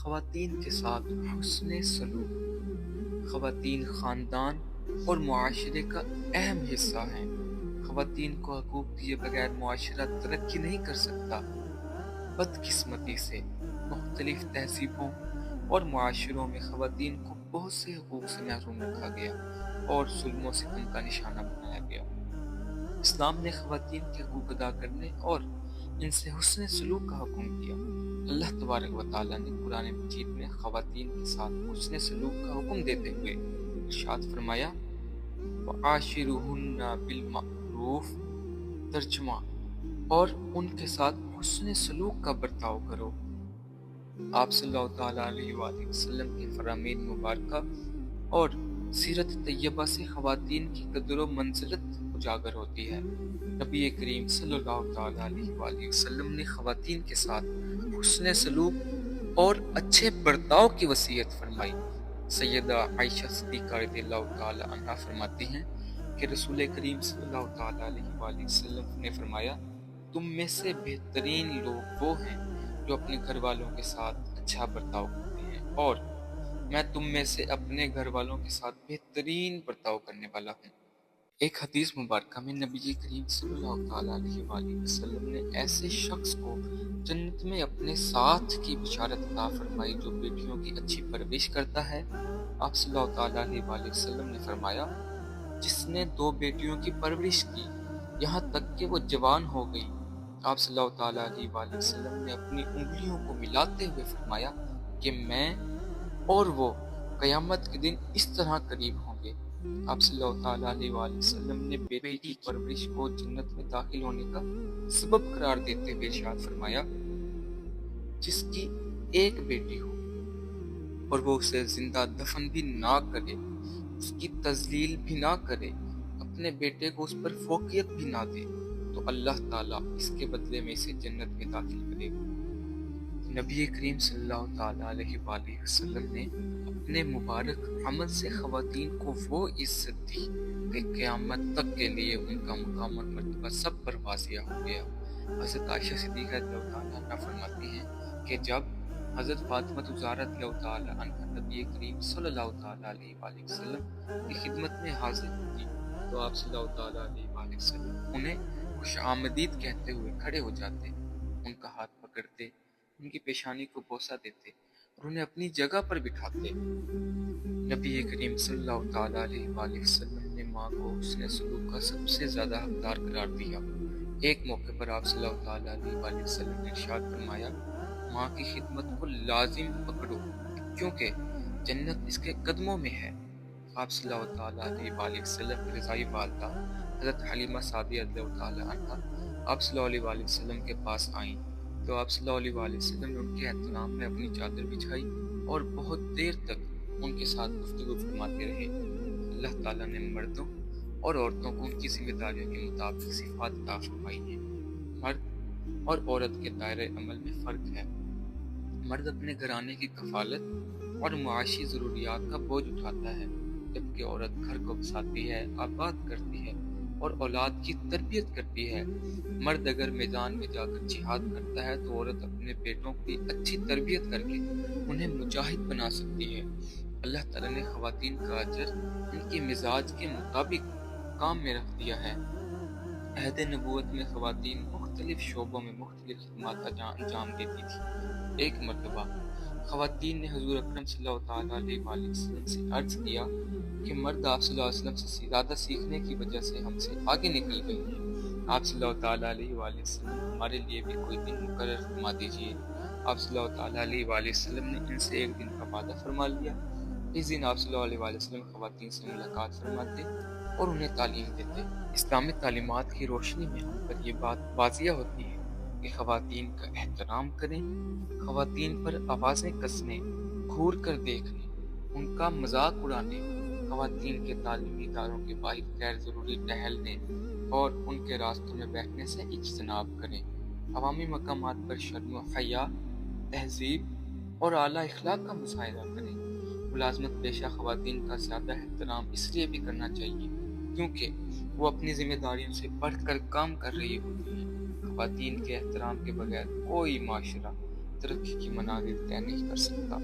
خواتین کے ساتھ حسن سلوک۔ خواتین خاندان اور معاشرے کا اہم حصہ ہیں۔ خواتین کو حقوق دیے بغیر معاشرہ ترقی نہیں کر سکتا۔ بدقسمتی سے مختلف تہذیبوں اور معاشروں میں خواتین کو بہت سے حقوق سے محروم رکھا گیا اور ظلم و ستم کا نشانہ بنایا گیا۔ اسلام نے خواتین کے حقوق ادا کرنے اور ان سے حسن سلوک کا حکم دیا۔ اللہ تبارک و تعالیٰ نے قرآن مجید میں خواتین کے ساتھ حسن سلوک کا حکم دیتے ہوئے ارشاد فرمایا وَعَاشِرُوهُنَّ بِالْمَعْرُوفِ، ترجمہ، اور ان کے ساتھ حسن سلوک کا برتاؤ کرو۔ آپ صلی اللہ تعالیٰ علیہ وآلہ وسلم کی فرامین مبارکہ اور سیرت طیبہ سے خواتین کی قدر و منزلت اجاگر ہوتی ہے۔ نبی کریم صلی اللہ تعالیٰ علیہ وآلہ وسلم نے خواتین کے ساتھ حسن سلوک اور اچھے برتاؤ کی وصیت فرمائی۔ سیدہ عائشہ صدیقہ رضی اللہ تعالیٰ عنہا فرماتی ہیں کہ رسول کریم صلی اللہ تعالیٰ علیہ وآلہ وسلم نے فرمایا تم میں سے بہترین لوگ وہ ہیں جو اپنے گھر والوں کے ساتھ اچھا برتاؤ کرتے ہیں، اور میں تم میں سے اپنے گھر والوں کے ساتھ بہترین برتاؤ کرنے والا ہوں۔ ایک حدیث مبارکہ میں نبی کریم صلی اللہ تعالیٰ علیہ وآلہ وسلم نے ایسے شخص کو جنت میں اپنے ساتھ کی بشارت عطا فرمائی جو بیٹیوں کی اچھی پرورش کرتا ہے۔ آپ صلی اللہ تعالیٰ علیہ وآلہ وسلم نے فرمایا جس نے 2 بیٹیوں کی پرورش کی یہاں تک کہ وہ جوان ہو گئی۔ آپ صلی اللہ تعالیٰ علیہ وآلہ وسلم نے اپنی انگلیوں کو ملاتے ہوئے فرمایا کہ میں اور وہ قیامت کے دن اس طرح قریب ہوں گے۔ آپ صلی اللہ تعالیٰ علیہ وآلہ وسلم نے بیٹی کی پرورش کو جنت میں داخل ہونے کا سبب قرار دیتے ہوئے ارشاد فرمایا جس کی ایک بیٹی ہو اور وہ اسے زندہ دفن بھی نہ کرے، اس کی تذلیل بھی نہ کرے، اپنے بیٹے کو اس پر فوقیت بھی نہ دے، تو اللہ تعالیٰ اس کے بدلے میں اسے جنت میں داخل کرے گا۔ نبی کریم صلی اللہ تعالیٰ علیہ وآلہ وسلم نے اپنے مبارک عمل سے خواتین کو وہ عزت دی کہ قیامت تک کے لیے ان کا مقام اور مرتبہ سب پر واضح ہو گیا۔ حضرت عائشہ صدیقہ رضی اللہ تعالیٰ عنہ فرماتی ہیں کہ جب حضرت فاطمہ زہرا رضی اللہ تعالیٰ عنہ نبی کریم صلی اللہ تعالیٰ علیہ وآلہ وسلم کی خدمت میں حاضر ہوتی تو آپ صلی اللہ تعالیٰ علیہ وآلہ وسلم انہیں خوش آمدید کہتے ہوئے کھڑے ہو جاتے، ان کا ہاتھ پکڑتے، ان کی پیشانی کو بوسہ دیتے اور انہیں اپنی جگہ پر بٹھاتے۔ نبی کریم صلی اللہ تعالیٰ علیہ وآلہ وسلم نے ماں کو حسن سلوک کا سب سے زیادہ حقدار قرار دیا۔ ایک موقع پر آپ صلی اللہ تعالیٰ علیہ وآلہ وسلم نے ارشاد فرمایا ماں کی خدمت کو لازم پکڑو کیونکہ جنت اس کے قدموں میں ہے۔ آپ صلی اللہ تعالیٰ علیہ وآلہ وسلم کی رضائی والدہ حضرت حلیمہ سعدیہ رضی اللہ تعالیٰ عنہ آپ صلی اللہ علیہ وآلہ وسلم کے پاس آئیں تو آپ صلی اللہ علیہ وآلہ وسلم نے ان کے احترام میں اپنی چادر بچھائی اور بہت دیر تک ان کے ساتھ گفتگو فرماتے رہے۔ اللہ تعالیٰ نے مردوں اور عورتوں کو ان کی ذمہ داریوں کے مطابق صفات عطا فرمائی ہیں۔ مرد اور عورت کے دائرۂ عمل میں فرق ہے۔ مرد اپنے گھرانے کی کفالت اور معاشی ضروریات کا بوجھ اٹھاتا ہے، جبکہ عورت گھر کو بساتی ہے، آباد کرتی ہے اور اولاد کی تربیت کرتی ہے۔ مرد اگر میدان میں جا کر جہاد کرتا ہے تو عورت اپنے بیٹوں کی اچھی تربیت کر کے انہیں مجاہد بنا سکتی ہے۔ اللہ تعالیٰ نے خواتین کا اجر ان کی مزاج کے مطابق کام میں رکھ دیا ہے۔ عہد نبوت میں خواتین مختلف شعبوں میں مختلف خدمات انجام دیتی تھی۔ ایک مرتبہ خواتین نے حضور اکرم صلی اللہ تعالیٰ علیہ وآلہ وسلم سے عرض کیا کہ مرد آپ صلی اللہ علیہ وسلم سے زیادہ سیکھنے کی وجہ سے ہم سے آگے نکل گئی ہیں۔ آپ صلی اللہ تعالیٰ علیہ وآلہ وسلم ہمارے لیے بھی کوئی دن مقرر فرما دیجیے۔ آپ صلی اللہ تعالیٰ علیہ وآلہ وسلم نے ان سے ایک دن کا وعدہ فرما لیا۔ اس دن آپ صلی اللہ علیہ وآلہ وسلم خواتین سے ملاقات فرماتے اور انہیں تعلیم دیتے۔ اسلامی تعلیمات کی روشنی میں ہم پر یہ بات واضح ہوتی ہے کہ خواتین کا احترام کریں، خواتین پر آوازیں کسنے، گھور کر دیکھنے، ان کا مذاق اڑانے، خواتین کے تعلیمی اداروں کے باہر غیر ضروری ٹہلنے اور ان کے راستوں میں بیٹھنے سے اجتناب کریں۔ عوامی مقامات پر شرم و حیا، تہذیب اور اعلیٰ اخلاق کا مظاہرہ کریں۔ ملازمت پیشہ خواتین کا زیادہ احترام اس لیے بھی کرنا چاہیے کیونکہ وہ اپنی ذمہ داریوں سے بڑھ کر کام کر رہی ہوتی ہیں۔ خواتین کے احترام کے بغیر کوئی معاشرہ ترقی کی منازل طے نہیں کر سکتا۔